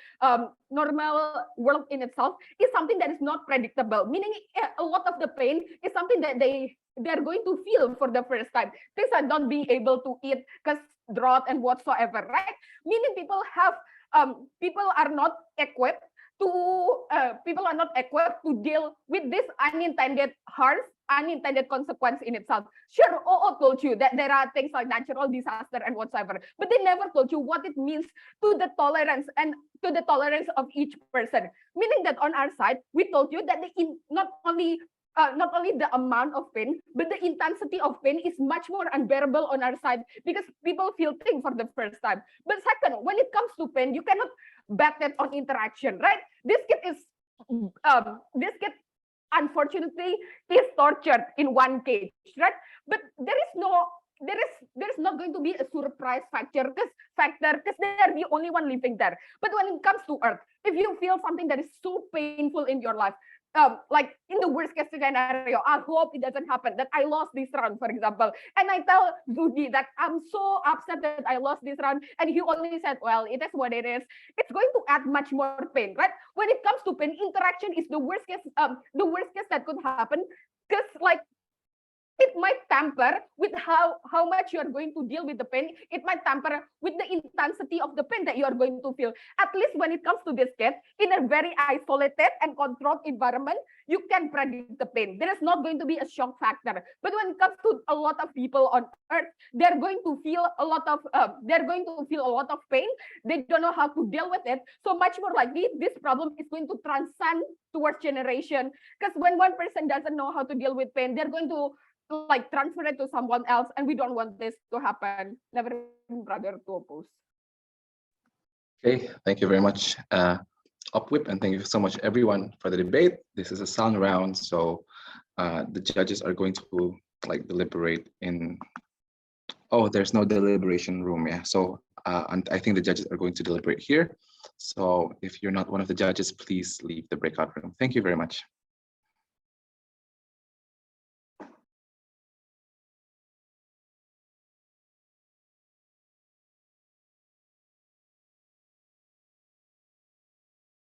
world in itself, is something that is not predictable. Meaning a lot of the pain is something that they're going to feel for the first time. Things are not being able to eat because drought and whatsoever, right? Meaning people are not equipped to deal with this unintended consequence in itself. Sure, OO told you that there are things like natural disaster and whatsoever, but they never told you what it means to the tolerance of each person. Meaning that on our side, we told you that not only the amount of pain, but the intensity of pain is much more unbearable on our side because people feel things for the first time. But second, when it comes to pain, you cannot bet it on interaction, right? This kid unfortunately is tortured in one cage, right? But there is not going to be a surprise factor because they are the only one living there. But when it comes to Earth, if you feel something that is so painful in your life, like in the worst case scenario, I hope it doesn't happen, that I lost this round, for example. And I tell Zudi that I'm so upset that I lost this round. And he only said, well, it is what it is. It's going to add much more pain, right? When it comes to pain, interaction is the worst case that could happen. Because like, it might tamper with how much you are going to deal with the pain. It might tamper with the intensity of the pain that you are going to feel. At least when it comes to this kid, in a very isolated and controlled environment, you can predict the pain. There is not going to be a shock factor. But when it comes to a lot of people on Earth, they're going to feel a lot of pain. They don't know how to deal with it. So much more likely, this problem is going to transcend towards generation. Because when one person doesn't know how to deal with pain, they're going to like transfer it to someone else, and we don't want this to happen. Never brother to oppose. Okay, thank you very much, Upwhip, and thank you so much everyone for the debate. This is a sound round, so the judges are going to like deliberate in Oh, there's no deliberation room. Yeah. So and I think the judges are going to deliberate here. So if you're not one of the judges, please leave the breakout room. Thank you very much.